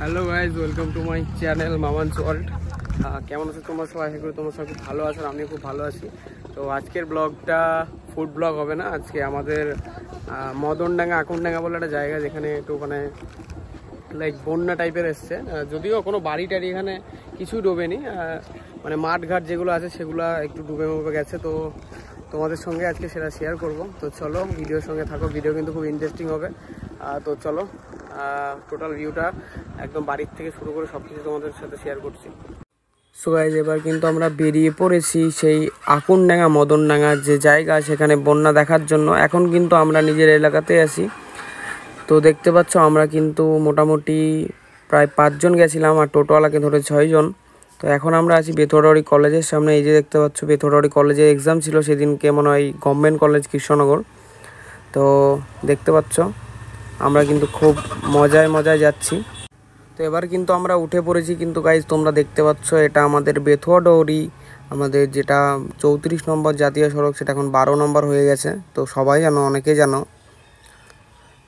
Hello guys, welcome to my channel Maman's world. কেমন আছো তোমরা সবাই? আশা করি তোমরা সবাই খুব ভালো আছো, আমিও খুব ভালো আছি। তো আজকের ব্লগটা ফুড ব্লগ হবে না, আজকে আমাদের মদনডাঙ্গা আকুনডাঙ্গা বলে একটা জায়গা, যেখানে একটু মানে লাইক বন্যা টাইপের এসছে। যদিও কোনো বাড়ি টাড়ি এখানে কিছুই ডোবেনি, মানে মাঠঘাট যেগুলো আছে সেগুলো একটু ডুবে মুবে গেছে। তো তোমাদের সঙ্গে আজকে সেটা শেয়ার করব। তো চলো ভিডিওর সঙ্গে থাকো, ভিডিও কিন্তু খুব ইন্টারেস্টিং হবে। তো চলো টোটাল ভিউটা একদম বাড়ির থেকে শুরু করে সব কিছু তোমাদের সাথে শেয়ার করছি। সো গাইজ, এবার কিন্তু আমরা বেরিয়ে পড়েছি সেই আকুনডাঙ্গা মদনডাঙ্গা যে জায়গা, সেখানে বন্যা দেখার জন্য। এখন কিন্তু আমরা নিজের এলাকাতে আছি। তো দেখতে পাচ্ছ আমরা কিন্তু মোটামুটি প্রায় 5 জন গেছিলাম, আর টোটোওয়ালাকে ধরে 6 জন। তো এখন আমরা আছি বেথুয়াডাওয়ারি কলেজের সামনে। এই যে দেখতে পাচ্ছ বেথুয়াডাওয়ারি কলেজে এক্সাম ছিল সেদিনকে, মনে হয় গভর্নমেন্ট কলেজ কৃষ্ণনগর। তো দেখতে পাচ্ছ আমরা কিন্তু খুব মজায় যাচ্ছি। তো এবার কিন্তু আমরা উঠে পড়েছি। কিন্তু গাইজ তোমরা দেখতে পাচ্ছ এটা আমাদের বেথুয়াডাওয়ারি, আমাদের যেটা 34 নম্বর জাতীয় সড়ক, সেটা এখন 12 নম্বর হয়ে গেছে। তো সবাই জানো, অনেকে জানো।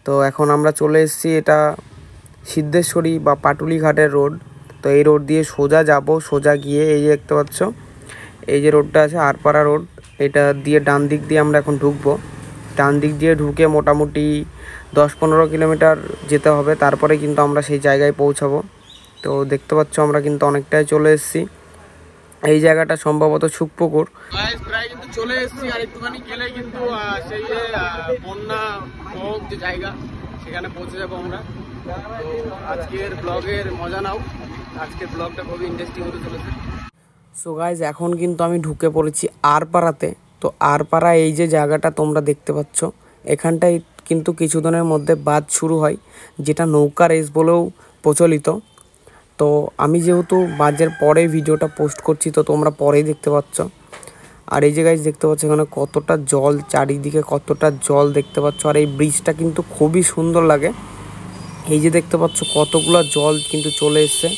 তো এখন আমরা চলে এসেছি, এটা সিদ্ধেশ্বরী বা পাটুলি ঘাটের রোড। তো এই রোড দিয়ে সোজা যাব, সোজা গিয়ে এই যে দেখতে পাচ্ছ এই যে রোডটা আছে আরপাড়া রোড, এটা দিয়ে ডান দিক দিয়ে আমরা এখন ঢুকবো। ডান দিক দিয়ে ঢুকে মোটামুটি 10-15 কিলোমিটার যেতে হবে, তারপরে কিন্তু আমরা সেই জায়গায় পৌঁছাবো। তো দেখতে পাচ্ছ আমরা কিন্তু অনেকটাই চলে এসেছি। এই জায়গাটা সম্ভবত সুখপুকুর। প্রায় কিন্তু চলে এসেছি, আর একটুখানি গেলে কিন্তু সেই যে বন্যা হোক যে জায়গা, সেখানে পৌঁছে যাবো আমরা। তো আজকের ব্লগের মজা নাও, আজকের ব্লগটা খুবই ইন্টারেস্টিং হতে চলেছে। সো গাইজ, এখন কিন্তু আমি ঢুকে পড়েছি আরপাড়াতে। তো আরপাড়া এই যে জায়গাটা তোমরা দেখতে পাচ্ছ, এখানটায় কিন্তু কিছুদিনের মধ্যে বাদ শুরু হয়, যেটা নৌকা রেস বলেও প্রচলিত। তো আমি যেহেতু বাজের পরে ভিডিওটা পোস্ট করছি, তো তোমরা পরেই দেখতে পাচ্ছ। আর এই যে গাইজ দেখতে পাচ্ছ এখানে কতটা জল, চারিদিকে কতটা জল দেখতে পাচ্ছ। আর এই ব্রিজটা কিন্তু খুবই সুন্দর লাগে। এই যে দেখতে পাচ্ছ কতগুলো জল কিন্তু চলে এসছে।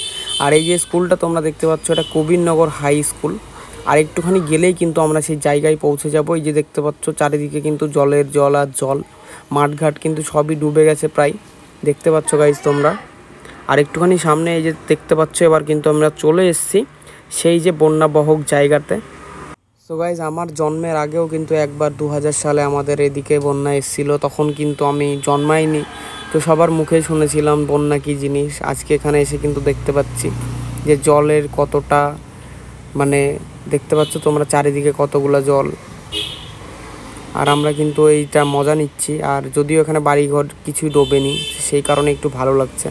আর এই যে স্কুলটা তোমরা দেখতে পাচ্ছ, এটা কবিরনগর হাই স্কুল। আর একটুখানি গেলেই কিন্তু আমরা সেই জায়গায় পৌঁছে যাব। এই যে দেখতে পাচ্ছ চারিদিকে কিন্তু জলের জল আর জল, মাঠঘাট কিন্তু সবই ডুবে গেছে প্রায়, দেখতে পাচ্ছ গাইজ তোমরা। আর একটুখানি সামনে এই যে দেখতে পাচ্ছ, এবার কিন্তু আমরা চলে এসেছি সেই যে বন্যাবহক জায়গাতে। সো গাইজ, আমার জন্মের আগেও কিন্তু একবার 2000 সালে আমাদের এদিকে বন্যা এসেছিলো, তখন কিন্তু আমি জন্মাইনি। তো সবার মুখে শুনেছিলাম বন্যা কী জিনিস। আজকে এখানে এসে কিন্তু দেখতে পাচ্ছি যে জলের কতটা, মানে দেখতে পাচ্ছ তোমরা চারিদিকে কতগুলো জল, আর আমরা কিন্তু এইটা মজা নিচ্ছি। আর যদিও এখানে বাড়িঘর কিছুই ডোবেনি, সেই কারণে একটু ভালো লাগছে।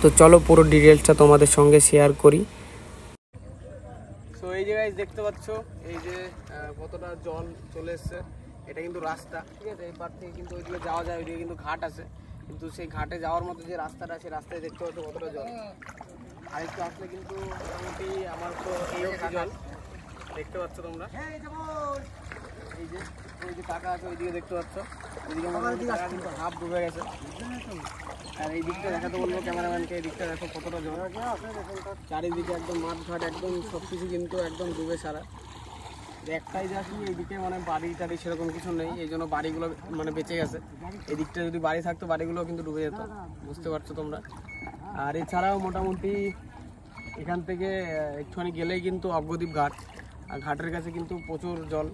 তো চলো পুরো ডিটেলসটা তোমাদের সঙ্গে শেয়ার করি। তো এই জায়গায় দেখতে পাচ্ছ এই যে কতটা জল চলে এসছে। এটা কিন্তু রাস্তা, ঠিক আছে? এই পার থেকে কিন্তু ওইদিকে যাওয়া যায়, ওইদিকে কিন্তু ঘাট আছে। কিন্তু সেই ঘাটে যাওয়ার মতো যে রাস্তাটা, সেই রাস্তায় দেখতে পাচ্ছ কতটা জল। আর একটু আসলে কিন্তু মোটামুটি আমার তো এই অবধি জল দেখতে পাচ্ছ তোমরা। এই যে ওই যে কাকা আছে ওইদিকে দেখতে পাচ্ছ, ওইদিকে টাকা কিন্তু হাফ ডুবে গেছে। আর এই দিকটা দেখাতে বলবো ক্যামেরাম্যানকে, এই দিকটা দেখো কতটা জল। চারিদিকে একদম মাঠঘাট, একদম সব কিছু কিন্তু একদম ডুবে সারা। একটাই যা কি এইদিকে মানে বাড়ি টাড়ি সেরকম কিছু নেই, এই জন্য বাড়িগুলো মানে বেঁচে গেছে। এই দিকটা যদি বাড়ি থাকতো বাড়িগুলো কিন্তু ডুবে যেত, বুঝতে পারছো তোমরা। আর এছাড়াও মোটামুটি এখান থেকে একটুখানি গেলেই কিন্তু অগ্রদ্বীপ ঘাট, আর ঘাটের কাছে কিন্তু প্রচুর জল।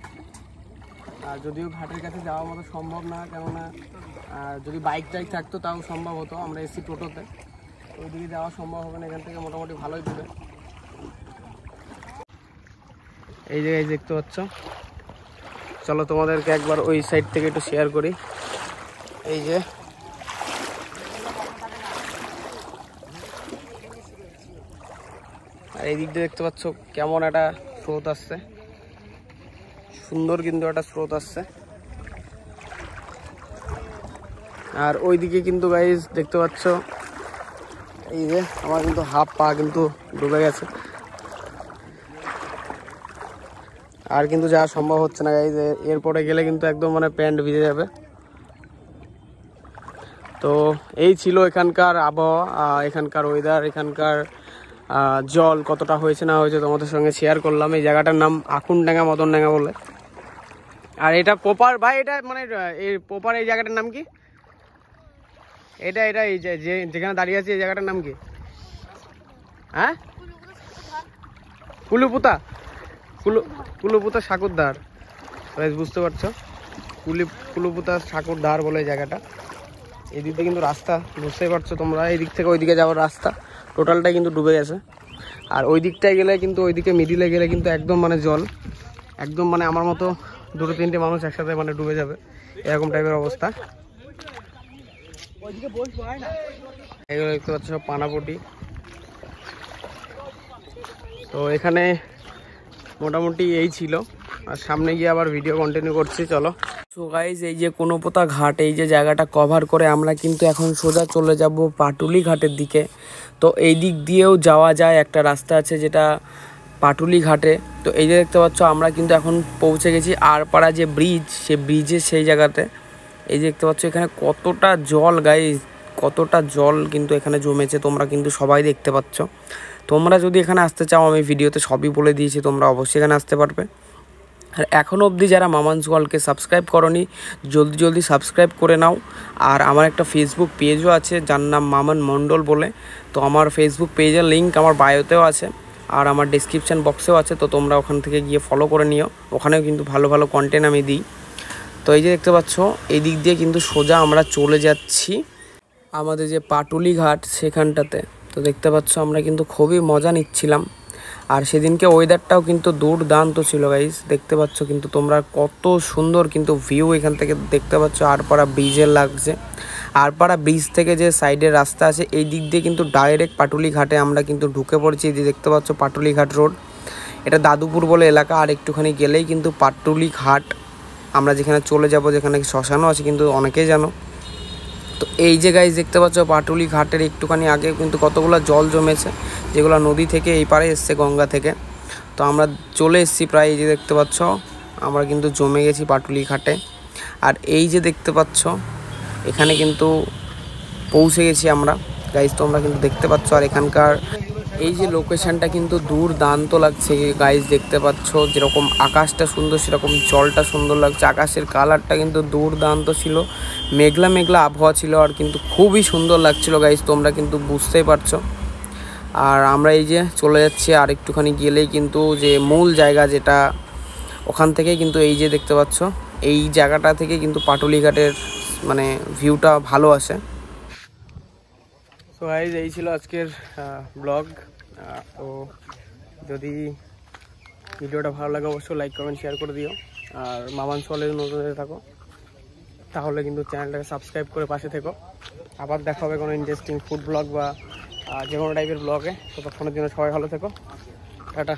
আর যদিও ঘাটের কাছে যাওয়ার মতো সম্ভব না, কেননা যদি বাইক টাইক থাকতো তাও সম্ভব হতো। আমরা এসি টোটোতে, ওইদিকে যাওয়া সম্ভব হবে না, এখান থেকে মোটামুটি ভালোই দূরে। এই জায়গায় দেখতে পাচ্ছ, চলো তোমাদেরকে একবার ওই সাইড থেকে একটু শেয়ার করি। এই যে আর এই দিক দিয়ে দেখতে পাচ্ছ কেমন একটা স্রোত আসছে, সুন্দর কিন্তু একটা স্রোত আসছে। আর ওইদিকে কিন্তু গাইজ দেখতে পাচ্ছ এই যে আমার কিন্তু হাফ পা কিন্তু ডুবে গেছে, আর কিন্তু যাওয়া সম্ভব হচ্ছে না গাইজ। এরপরে গেলে কিন্তু একদম মানে প্যান্ট ভিজে যাবে। তো এই ছিল এখানকার আবহাওয়া, এখানকার ওয়েদার, এখানকার জল কতটা হয়েছে না হয়েছে তোমাদের সঙ্গে শেয়ার করলাম। এই জায়গাটার নাম আকুনডাঙ্গা মদনডাঙ্গা বলে। আর এটা প্রপার ভাই, এটা মানে এই প্রপার এই জায়গাটার নাম কি? এটা এটা এই যে যেখানে দাঁড়িয়ে আছে এই জায়গাটার নাম কি? হ্যাঁ, কুলুপুতা। কুলুপুতা ঠাকুরদার, বুঝতে পারছো? কুলুপুতা ঠাকুরদার বলে এই জায়গাটা। এই দিক দিয়ে কিন্তু রাস্তা, বুঝতেই পারছো তোমরা, এই দিক থেকে ওইদিকে যাওয়ার রাস্তা টোটালটাই কিন্তু ডুবে গেছে। আর ওই দিকটায় গেলে কিন্তু, ওইদিকে মিডিলে গেলে কিন্তু একদম মানে জল, একদম মানে আমার মতো 2-3টে মানুষ একসাথে মানে ডুবে যাবে, এরকম টাইপের অবস্থা। এগুলো দেখতে পাচ্ছ সব পানাপটি। তো এখানে মোটামুটি এই ছিল, আর সামনে গিয়ে আবার ভিডিও কন্টিনিউ করছি, চলো। সো গাইজ, এই যে কোনোপোতা ঘাট, এই যে জায়গাটা কভার করে আমরা কিন্তু এখন সোজা চলে যাব পাটুলি ঘাটের দিকে। তো এই দিক দিয়েও যাওয়া যায়, একটা রাস্তা আছে যেটা পাটুলি ঘাটে। তো এই যে দেখতে পাচ্ছ আমরা কিন্তু এখন পৌঁছে গেছি আরপাড়া যে ব্রিজ, সে ব্রিজের সেই জায়গাতে। এই যে দেখতে পাচ্ছ এখানে কতটা জল গাইজ, কতটা জল কিন্তু এখানে জমেছে, তোমরা কিন্তু সবাই দেখতে পাচ্ছ। তোমরা যদি এখানে আসতে চাও, আমি ভিডিওতে সবই বলে দিয়েছি, তোমরা অবশ্যই এখানে আসতে পারবে। আর এখনও অবধি যারা মামানস ওয়ার্ল্ডকে সাবস্ক্রাইব করনি, জলদি জলদি সাবস্ক্রাইব করে নাও। আর আমার একটা ফেসবুক পেজও আছে যার নাম মামান মণ্ডল বলে। তো আমার ফেসবুক পেজের লিঙ্ক আমার বায়োতেও আছে, আর আমার ডেসক্রিপশান বক্সেও আছে। তো তোমরা ওখান থেকে গিয়ে ফলো করে নিও, ওখানেও কিন্তু ভালো ভালো কন্টেন্ট আমি দিই। তো এই যে দেখতে পাচ্ছ এই দিক দিয়ে কিন্তু সোজা আমরা চলে যাচ্ছি আমাদের যে পাটুলি ঘাট সেখানটাতে। তো দেখতে পাচ্ছ আমরা কিন্তু খুবই মজা নিচ্ছিলাম। আর সেদিনকে ওয়েদারটাও কিন্তু দুর্দান্ত ছিল গাইস, দেখতে পাচ্ছ কিন্তু তোমরা কত সুন্দর কিন্তু ভিউ এখান থেকে দেখতে পাচ্ছ। আরপাড়া ব্রিজের লাগছে, আরপাড়া ব্রিজ থেকে যে সাইডের রাস্তা আছে এই দিক দিয়ে কিন্তু ডাইরেক্ট পাটুলি ঘাটে আমরা কিন্তু ঢুকে পড়েছি। যে দেখতে পাচ্ছ পাটুলি ঘাট রোড, এটা দাদুপুর বলে এলাকা। আর একটুখানি গেলেই কিন্তু পাটুলি ঘাট আমরা যেখানে চলে যাব, যেখানে শ্মশানও আছে কিন্তু অনেকেই জানো। তো এই যে গাইস দেখতে পাচ্ছ পাটুলি ঘাটের একটুখানি আগে কিন্তু কতগুলো জল জমেছে, যেগুলো নদী থেকে এই পারে এসছে, গঙ্গা থেকে। তো আমরা চলে এসেছি প্রায়, এই যে দেখতে পাচ্ছ আমরা কিন্তু জমে গেছি পাটুলি ঘাটে। আর এই যে দেখতে পাচ্ছ এখানে কিন্তু পৌঁছে গেছি আমরা গাইস, তোমরা কিন্তু দেখতে পাচ্ছ। আর এখানকার এই যে লোকেশনটা কিন্তু দুর্দান্ত লাগছে গাইস, দেখতে পাচ্ছ যেরকম আকাশটা সুন্দর সেরকম জলটা সুন্দর লাগছে। আকাশের কালারটা কিন্তু দুর্দান্ত ছিল, মেঘলা মেঘলা আবহাওয়া ছিল, আর কিন্তু খুবই সুন্দর লাগছিল গাইস, তোমরা কিন্তু বুঝতেই পারছো। আর আমরা এই যে চলে যাচ্ছি, আর একটুখানি গেলেই কিন্তু যে মূল জায়গা যেটা, ওখান থেকেই কিন্তু এই যে দেখতে পাচ্ছ এই জায়গাটা থেকে কিন্তু পাটুলি ঘাটের মানে ভিউটা ভালো আসে। তো গাইস এই ছিল আজকের ব্লগ। তো যদি ভিডিওটা ভালো লাগে অবশ্যই লাইক কমেন্ট শেয়ার করে দিও। আর মামানস ওয়ার্ল্ডে নতুন হয়ে থাকো তাহলে কিন্তু চ্যানেলটাকে সাবস্ক্রাইব করে পাশে থেকো। আবার দেখা হবে কোনো ইন্টারেস্টিং ফুড ব্লগ বা যে কোনো টাইপের ব্লগে। ততক্ষণের জন্য সবাই ভালো থেকো, টাটা।